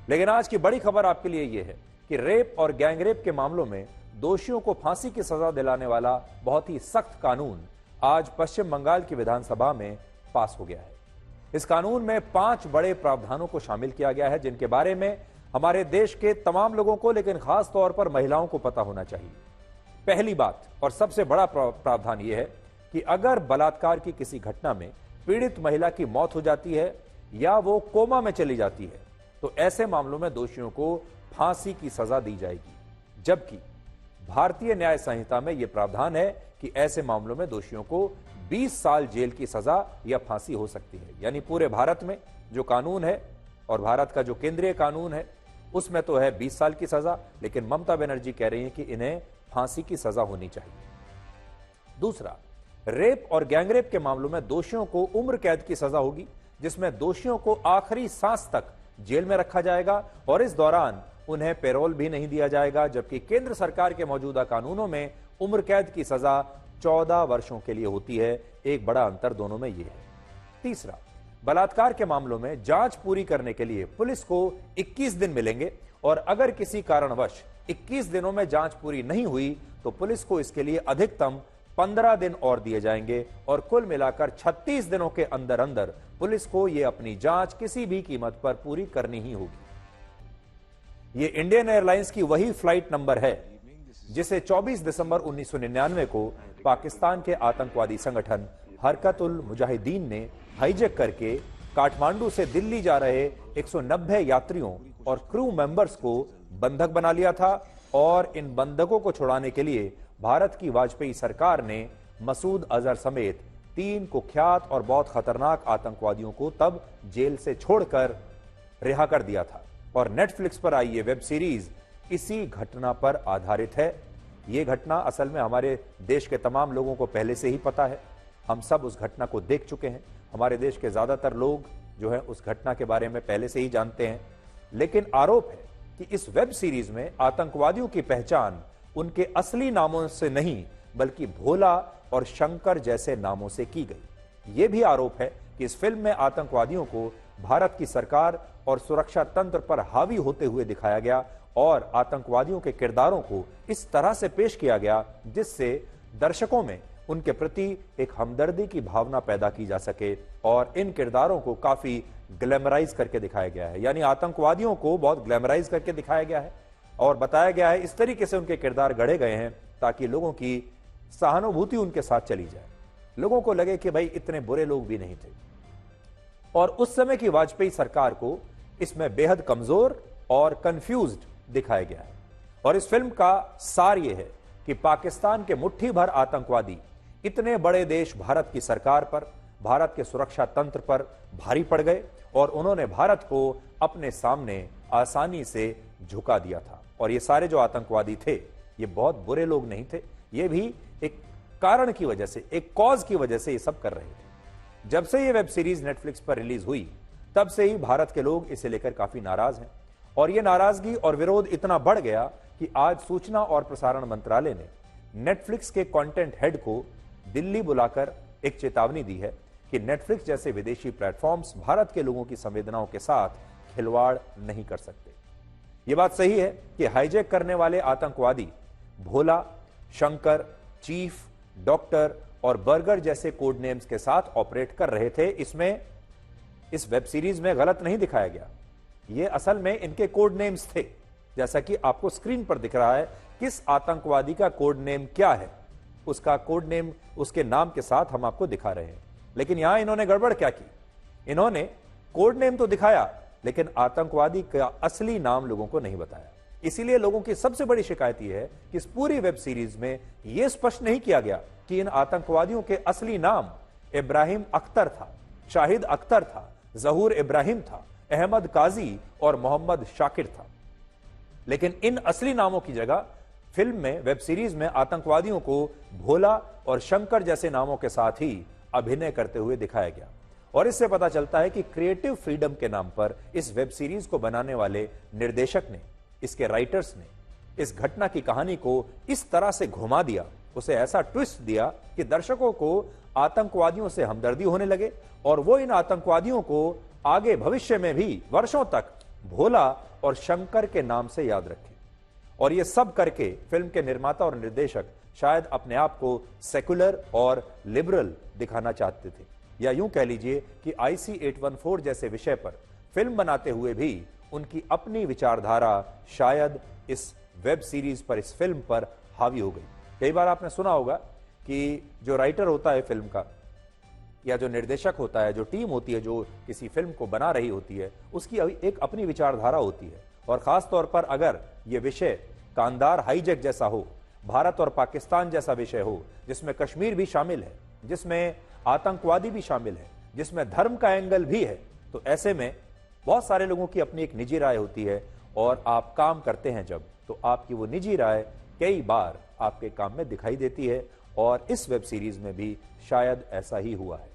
लेकिन आज की बड़ी खबर आपके लिए यह है कि रेप और गैंगरेप के मामलों में दोषियों को फांसी की सजा दिलाने वाला बहुत ही सख्त कानून आज पश्चिम बंगाल की विधानसभा में पास हो गया है। इस कानून में 5 बड़े प्रावधानों को शामिल किया गया है, जिनके बारे में हमारे देश के तमाम लोगों को, लेकिन खास तौर पर महिलाओं को पता होना चाहिए। पहली बात और सबसे बड़ा प्रावधान यह है कि अगर बलात्कार की किसी घटना में पीड़ित महिला की मौत हो जाती है या वो कोमा में चली जाती है, तो ऐसे मामलों में दोषियों को फांसी की सजा दी जाएगी। जबकि भारतीय न्याय संहिता में यह प्रावधान है कि ऐसे मामलों में दोषियों को 20 साल जेल की सजा या फांसी हो सकती है। यानी पूरे भारत में जो कानून है और भारत का जो केंद्रीय कानून है उसमें तो है 20 साल की सजा, लेकिन ममता बनर्जी कह रही है कि इन्हें फांसी की सजा होनी चाहिए। दूसरा, रेप और गैंगरेप के मामलों में दोषियों को उम्र कैद की सजा होगी, जिसमें दोषियों को आखिरी सांस तक जेल में रखा जाएगा और इस दौरान उन्हें पैरोल भी नहीं दिया जाएगा। जबकि केंद्र सरकार के मौजूदा कानूनों में उम्र कैद की सजा 14 वर्षों के लिए होती है। एक बड़ा अंतर दोनों में यह है। तीसरा, बलात्कार के मामलों में जांच पूरी करने के लिए पुलिस को 21 दिन मिलेंगे और अगर किसी कारणवश 21 दिनों में जांच पूरी नहीं हुई तो पुलिस को इसके लिए अधिकतम 15 दिन और दिए जाएंगे और कुल मिलाकर 36 दिनों के अंदर अंदर पुलिस को यह अपनी जांच किसी भी कीमत पर पूरी करनी ही होगी। यह इंडियन एयरलाइंस की वही फ्लाइट नंबर है जिसे 24 दिसंबर 1999 को पाकिस्तान के आतंकवादी संगठन हरकत-उल मुजाहिदीन ने हाईजैक करके काठमांडू से दिल्ली जा रहे 190 यात्रियों और क्रू मेंबर्स को बंधक बना लिया था और इन बंधकों को छुड़ाने के लिए भारत की वाजपेयी सरकार ने मसूद अजहर समेत 3 कुख्यात और बहुत खतरनाक आतंकवादियों को तब जेल से छोड़कर रिहा कर दिया था। और नेटफ्लिक्स पर आई ये वेब सीरीज इसी घटना पर आधारित है। यह घटना असल में हमारे देश के तमाम लोगों को पहले से ही पता है। हम सब उस घटना को देख चुके हैं। हमारे देश के ज्यादातर लोग जो है उस घटना के बारे में पहले से ही जानते हैं। लेकिन आरोप है कि इस वेब सीरीज में आतंकवादियों की पहचान उनके असली नामों से नहीं बल्कि भोला और शंकर जैसे नामों से की गई। यह भी आरोप है कि इस फिल्म में आतंकवादियों को भारत की सरकार और सुरक्षा तंत्र पर हावी होते हुए दिखाया गया और आतंकवादियों के किरदारों को इस तरह से पेश किया गया जिससे दर्शकों में उनके प्रति एक हमदर्दी की भावना पैदा की जा सके और इन किरदारों को काफी ग्लैमराइज करके दिखाया गया है। यानी आतंकवादियों को बहुत ग्लैमराइज करके दिखाया गया है और बताया गया है, इस तरीके से उनके किरदार गढ़े गए हैं ताकि लोगों की सहानुभूति उनके साथ चली जाए, लोगों को लगे कि भाई इतने बुरे लोग भी नहीं थे। और उस समय की वाजपेयी सरकार को इसमें बेहद कमजोर और कंफ्यूज्ड दिखाया गया है। और इस फिल्म का सार यह है कि पाकिस्तान के मुट्ठी भर आतंकवादी इतने बड़े देश भारत की सरकार पर, भारत के सुरक्षा तंत्र पर भारी पड़ गए और उन्होंने भारत को अपने सामने आसानी से झुका दिया था। और ये सारे जो आतंकवादी थे ये बहुत बुरे लोग नहीं थे, ये भी एक कारण की वजह से, एक कॉज की वजह से ये सब कर रहे थे। जब से ये वेब सीरीज नेटफ्लिक्स पर रिलीज हुई तब से ही भारत के लोग इसे लेकर काफी नाराज हैं और यह नाराजगी और विरोध इतना बढ़ गया कि आज सूचना और प्रसारण मंत्रालय ने नेटफ्लिक्स के कंटेंट हेड को दिल्ली बुलाकर एक चेतावनी दी है कि नेटफ्लिक्स जैसे विदेशी प्लेटफॉर्म्स भारत के लोगों की संवेदनाओं के साथ खिलवाड़ नहीं कर सकते। यह बात सही है कि हाईजैक करने वाले आतंकवादी भोला, शंकर, चीफ, डॉक्टर और बर्गर जैसे कोड नेम्स के साथ ऑपरेट कर रहे थे। इसमें इस वेब सीरीज में गलत नहीं दिखाया गया, ये असल में इनके कोड नेम्स थे। जैसा कि आपको स्क्रीन पर दिख रहा है किस आतंकवादी का कोड नेम क्या है, उसका कोड नेम उसके नाम के साथ हम आपको दिखा रहे हैं। लेकिन यहां इन्होंने गड़बड़ क्या की, इन्होंने कोड नेम तो दिखाया लेकिन आतंकवादी का असली नाम लोगों को नहीं बताया। इसीलिए लोगों की सबसे बड़ी शिकायत यह है कि इस पूरी वेब सीरीज में यह स्पष्ट नहीं किया गया कि इन आतंकवादियों के असली नाम इब्राहिम अख्तर था, शाहिद अख्तर था, जहूर इब्राहिम था, अहमद काजी और मोहम्मद शाकिर था। लेकिन इन असली नामों की जगह फिल्म में, वेब सीरीज में आतंकवादियों को भोला और शंकर जैसे नामों के साथ ही अभिनय करते हुए दिखाया गया। और इससे पता चलता है कि क्रिएटिव फ्रीडम के नाम पर इस वेब सीरीज को बनाने वाले निर्देशक ने, इसके राइटर्स ने इस घटना की कहानी को इस तरह से घुमा दिया, उसे ऐसा ट्विस्ट दिया कि दर्शकों को आतंकवादियों से हमदर्दी होने लगे और वो इन आतंकवादियों को आगे भविष्य में भी वर्षों तक भोला और शंकर के नाम से याद रखें। और ये सब करके फिल्म के निर्माता और निर्देशक शायद अपने आप को सेकुलर और लिबरल दिखाना चाहते थे, या यूं कह लीजिए कि IC 814 जैसे विषय पर फिल्म बनाते हुए भी उनकी अपनी विचारधारा शायद इस वेब सीरीज पर, इस फिल्म पर हावी हो गई। कई बार आपने सुना होगा कि जो राइटर होता है फिल्म का, या जो निर्देशक होता है, जो टीम होती है जो किसी फिल्म को बना रही होती है, उसकी एक अपनी विचारधारा होती है। और खास तौर पर अगर यह विषय कांदार हाईजैक जैसा हो, भारत और पाकिस्तान जैसा विषय हो, जिसमें कश्मीर भी शामिल है, जिसमें आतंकवादी भी शामिल है, जिसमें धर्म का एंगल भी है, तो ऐसे में बहुत सारे लोगों की अपनी एक निजी राय होती है। और आप काम करते हैं जब, तो आपकी वो निजी राय कई बार आपके काम में दिखाई देती है। और इस वेब सीरीज में भी शायद ऐसा ही हुआ है।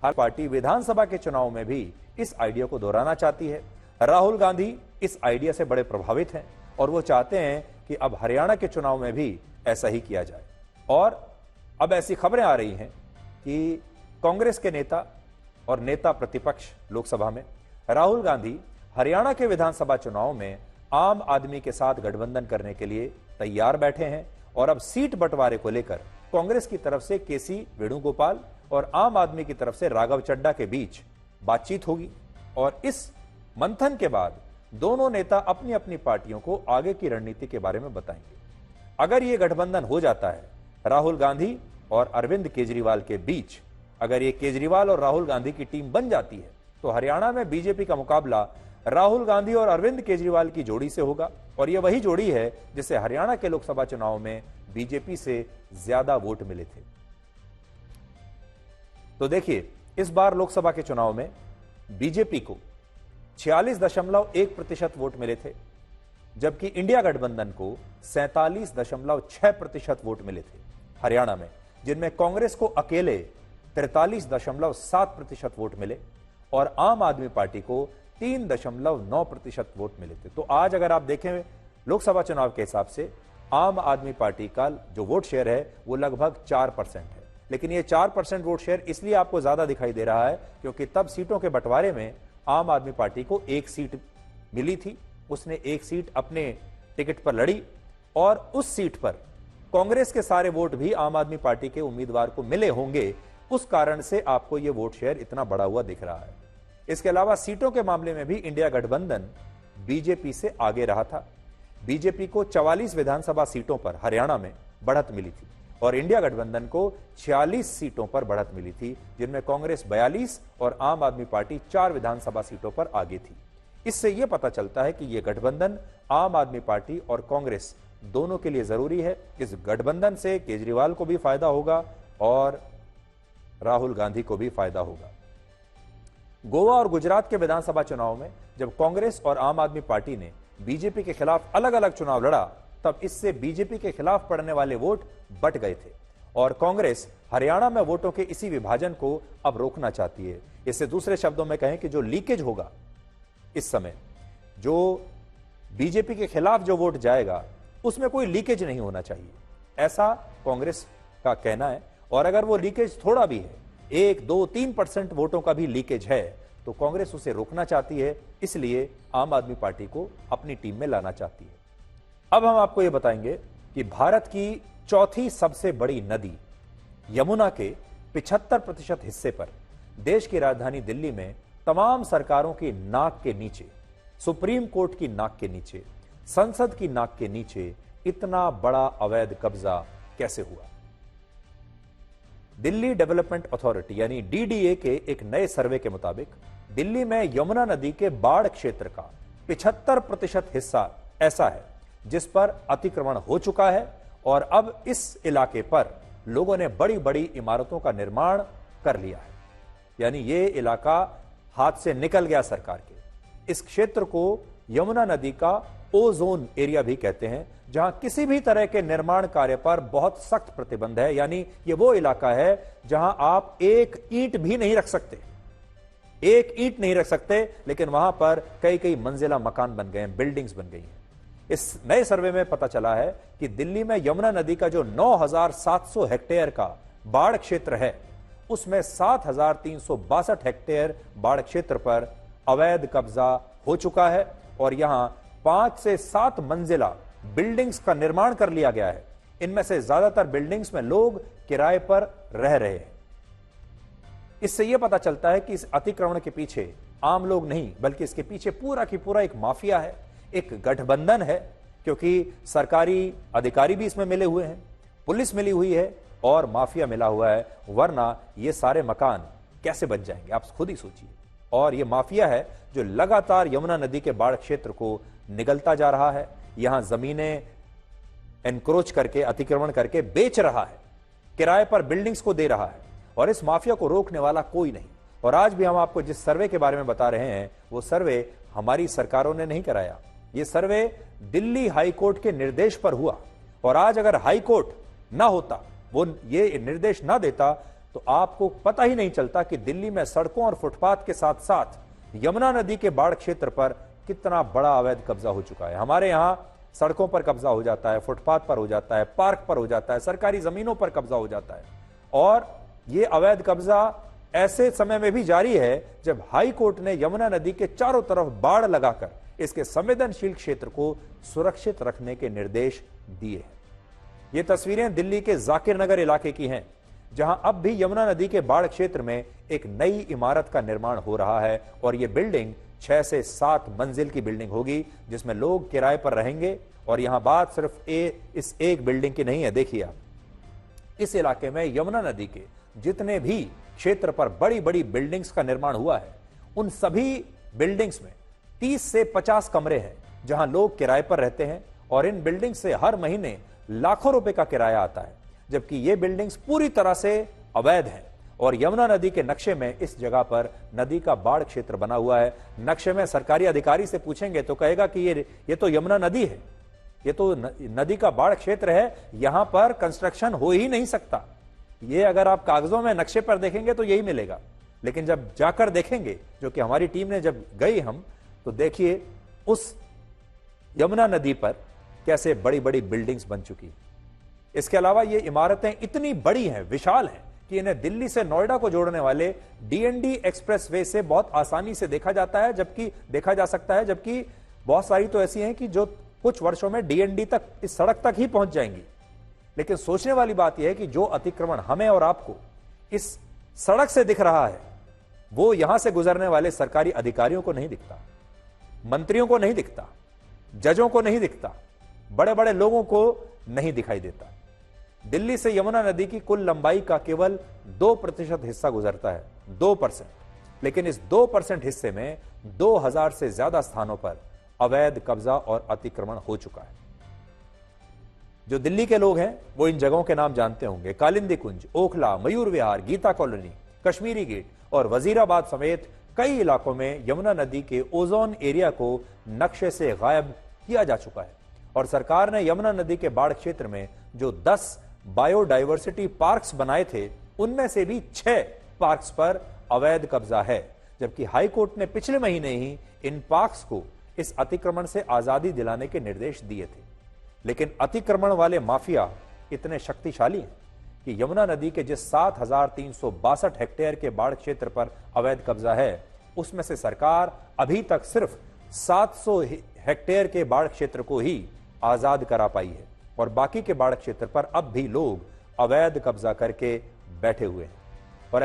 हर पार्टी विधानसभा के चुनाव में भी इस आइडिया को दोहराना चाहती है। राहुल गांधी इस आइडिया से बड़े प्रभावित हैं और वो चाहते हैं कि अब हरियाणा के चुनाव में भी ऐसा ही किया जाए। और अब ऐसी खबरें आ रही हैं कि कांग्रेस के नेता और नेता प्रतिपक्ष लोकसभा में राहुल गांधी हरियाणा के विधानसभा चुनाव में आम आदमी के साथ गठबंधन करने के लिए तैयार बैठे हैं। और अब सीट बंटवारे को लेकर कांग्रेस की तरफ से केसी वेणुगोपाल और आम आदमी की तरफ से राघव चड्ढा के बीच बातचीत होगी। और इस मंथन के बाद दोनों नेता अपनी अपनी पार्टियों को आगे की रणनीति के बारे में बताएंगे। अगर यह गठबंधन हो जाता है राहुल गांधी और अरविंद केजरीवाल के बीच, अगर ये केजरीवाल और राहुल गांधी की टीम बन जाती है, तो हरियाणा में बीजेपी का मुकाबला राहुल गांधी और अरविंद केजरीवाल की जोड़ी से होगा। और यह वही जोड़ी है जिसे हरियाणा के लोकसभा चुनाव में बीजेपी से ज्यादा वोट मिले थे। तो देखिए, इस बार लोकसभा के चुनाव में बीजेपी को 46.1% वोट मिले थे, जबकि इंडिया गठबंधन को 47.6% वोट मिले थे हरियाणा में, जिनमें कांग्रेस को अकेले 43.7% वोट मिले और आम आदमी पार्टी को 3.9% वोट मिले थे। तो आज अगर आप देखें लोकसभा चुनाव के हिसाब से आम आदमी पार्टी का जो वोट शेयर है वो लगभग 4% है। लेकिन ये 4% वोट शेयर इसलिए आपको ज्यादा दिखाई दे रहा है क्योंकि तब सीटों के बंटवारे में आम आदमी पार्टी को एक सीट मिली थी, उसने एक सीट अपने टिकट पर लड़ी और उस सीट पर कांग्रेस के सारे वोट भी आम आदमी पार्टी के उम्मीदवार को मिले होंगे। उस कारण से आपको यह वोट शेयर इतना बड़ा हुआ दिख रहा है। इसके अलावा सीटों के मामले में भी इंडिया गठबंधन बीजेपी से आगे रहा था। बीजेपी को 44 विधानसभा सीटों पर हरियाणा में बढ़त मिली थी और इंडिया गठबंधन को 46 सीटों पर बढ़त मिली थी, जिनमें कांग्रेस 42 और आम आदमी पार्टी 4 विधानसभा सीटों पर आगे थी। इससे यह पता चलता है कि यह गठबंधन आम आदमी पार्टी और कांग्रेस दोनों के लिए जरूरी है। इस गठबंधन से केजरीवाल को भी फायदा होगा और राहुल गांधी को भी फायदा होगा। गोवा और गुजरात के विधानसभा चुनाव में जब कांग्रेस और आम आदमी पार्टी ने बीजेपी के खिलाफ अलग अलग चुनाव लड़ा, तब इससे बीजेपी के खिलाफ पड़ने वाले वोट बट गए थे और कांग्रेस हरियाणा में वोटों के इसी विभाजन को अब रोकना चाहती है। इससे दूसरे शब्दों में कहें कि जो लीकेज होगा इस समय, जो बीजेपी के खिलाफ जो वोट जाएगा उसमें कोई लीकेज नहीं होना चाहिए, ऐसा कांग्रेस का कहना है। और अगर वो लीकेज थोड़ा भी है, 1, 2, 3% वोटों का भी लीकेज है, तो कांग्रेस उसे रोकना चाहती है, इसलिए आम आदमी पार्टी को अपनी टीम में लाना चाहती है। अब हम आपको यह बताएंगे कि भारत की चौथी सबसे बड़ी नदी यमुना के 75% हिस्से पर देश की राजधानी दिल्ली में तमाम सरकारों की नाक के नीचे, सुप्रीम कोर्ट की नाक के नीचे, संसद की नाक के नीचे इतना बड़ा अवैध कब्जा कैसे हुआ? दिल्ली डेवलपमेंट अथॉरिटी यानी डीडीए के एक नए सर्वे के मुताबिक दिल्ली में यमुना नदी के बाढ़ क्षेत्र का 75% हिस्सा ऐसा है जिस पर अतिक्रमण हो चुका है और अब इस इलाके पर लोगों ने बड़ी बड़ी इमारतों का निर्माण कर लिया है। यानी ये इलाका हाथ से निकल गया सरकार के। इस क्षेत्र को यमुना नदी का ओजोन एरिया भी कहते हैं, जहां किसी भी तरह के निर्माण कार्य पर बहुत सख्त प्रतिबंध है। यानी ये वो इलाका है जहां आप एक ईंट भी नहीं रख सकते, एक ईंट नहीं रख सकते, लेकिन वहां पर कई कई मंजिला मकान बन गए हैं, बिल्डिंग्स बन गई हैं। इस नए सर्वे में पता चला है कि दिल्ली में यमुना नदी का जो 9,700 हेक्टेयर का बाढ़ क्षेत्र है, उसमें 7,362 हेक्टेयर बाढ़ क्षेत्र पर अवैध कब्जा हो चुका है और यहां 5 से 7 मंजिला बिल्डिंग्स का निर्माण कर लिया गया है। इनमें से ज्यादातर बिल्डिंग्स में लोग किराए पर रह रहे हैं। इससे यह पता चलता है कि इस अतिक्रमण के पीछे आम लोग नहीं, बल्कि इसके पीछे पूरा की पूरा एक माफिया है, एक गठबंधन है, क्योंकि सरकारी अधिकारी भी इसमें मिले हुए हैं, पुलिस मिली हुई है और माफिया मिला हुआ है। वरना ये सारे मकान कैसे बच जाएंगे, आप खुद ही सोचिए। और ये माफिया है जो लगातार यमुना नदी के बाढ़ क्षेत्र को निगलता जा रहा है, यहां जमीनें एनक्रोच करके, अतिक्रमण करके बेच रहा है, किराए पर बिल्डिंग्स को दे रहा है, और इस माफिया को रोकने वाला कोई नहीं। और आज भी हम आपको जिस सर्वे के बारे में बता रहे हैं, वो सर्वे हमारी सरकारों ने नहीं कराया। ये सर्वे दिल्ली हाईकोर्ट के निर्देश पर हुआ, और आज अगर हाईकोर्ट ना होता, वो ये निर्देश ना देता, तो आपको पता ही नहीं चलता कि दिल्ली में सड़कों और फुटपाथ के साथ साथ यमुना नदी के बाढ़ क्षेत्र पर कितना बड़ा अवैध कब्जा हो चुका है। हमारे यहां सड़कों पर कब्जा हो जाता है, फुटपाथ पर हो जाता है, पार्क पर हो जाता है, सरकारी जमीनों पर कब्जा हो जाता है। और यह अवैध कब्जा ऐसे समय में भी जारी है जब हाई कोर्ट ने यमुना नदी के चारों तरफ बाड़ लगाकर इसके संवेदनशील क्षेत्र को सुरक्षित रखने के निर्देश दिए हैं। ये तस्वीरें दिल्ली के जाकिर नगर इलाके की हैं, जहां अब भी यमुना नदी के बाढ़ क्षेत्र में एक नई इमारत का निर्माण हो रहा है, और यह बिल्डिंग 6 से 7 मंजिल की बिल्डिंग होगी, जिसमें लोग किराए पर रहेंगे। और यहां बात सिर्फ इस एक बिल्डिंग की नहीं है। देखिए आप, इस इलाके में यमुना नदी के जितने भी क्षेत्र पर बड़ी बड़ी बिल्डिंग्स का निर्माण हुआ है, उन सभी बिल्डिंग्स में 30 से 50 कमरे हैं जहां लोग किराए पर रहते हैं, और इन बिल्डिंग से हर महीने लाखों रुपए का किराया आता है, जबकि ये बिल्डिंग्स पूरी तरह से अवैध हैं। और यमुना नदी के नक्शे में इस जगह पर नदी का बाढ़ क्षेत्र बना हुआ है। नक्शे में सरकारी अधिकारी से पूछेंगे तो कहेगा कि ये तो यमुना नदी है, ये तो नदी का बाढ़ क्षेत्र है, यहां पर कंस्ट्रक्शन हो ही नहीं सकता। ये अगर आप कागजों में नक्शे पर देखेंगे तो यही मिलेगा, लेकिन जब जाकर देखेंगे, जो कि हमारी टीम ने जब गई हम, तो देखिए उस यमुना नदी पर कैसे बड़ी बड़ी बिल्डिंग्स बन चुकी। इसके अलावा ये इमारतें इतनी बड़ी हैं, विशाल हैं, कि इन्हें दिल्ली से नोएडा को जोड़ने वाले डीएनडी एक्सप्रेसवे से बहुत आसानी से देखा जा सकता है, जबकि बहुत सारी तो ऐसी हैं कि जो कुछ वर्षों में डीएनडी तक, इस सड़क तक ही पहुंच जाएंगी। लेकिन सोचने वाली बात यह है कि जो अतिक्रमण हमें और आपको इस सड़क से दिख रहा है, वो यहां से गुजरने वाले सरकारी अधिकारियों को नहीं दिखता, मंत्रियों को नहीं दिखता, जजों को नहीं दिखता, बड़े बड़े लोगों को नहीं दिखाई देता। दिल्ली से यमुना नदी की कुल लंबाई का केवल 2% हिस्सा गुजरता है, 2%। लेकिन इस 2% हिस्से में 2000 से ज्यादा स्थानों पर अवैध कब्जा और अतिक्रमण हो चुका है। जो दिल्ली के लोग हैं वो इन जगहों के नाम जानते होंगे: कालिंदी कुंज, ओखला, मयूर विहार, गीता कॉलोनी, कश्मीरी गेट और वजीराबाद समेत कई इलाकों में यमुना नदी के ओजोन एरिया को नक्शे से गायब किया जा चुका है। और सरकार ने यमुना नदी के बाढ़ क्षेत्र में जो 10 बायोडाइवर्सिटी पार्क्स बनाए थे, उनमें से भी 6 पार्क्स पर अवैध कब्जा है, जबकि हाईकोर्ट ने पिछले महीने ही इन पार्क्स को इस अतिक्रमण से आजादी दिलाने के निर्देश दिए थे। लेकिन अतिक्रमण वाले माफिया इतने शक्तिशाली हैं कि यमुना नदी के जिस 7362 हेक्टेयर के बाढ़ क्षेत्र पर अवैध कब्जा है, उसमें से सरकार अभी तक सिर्फ 700 हेक्टेयर के बाढ़ क्षेत्र को ही आजाद करा पाई है, और बाकी के बाढ़ क्षेत्र पर अब भी लोग अवैध कब्जा करके बैठे हुए हैं।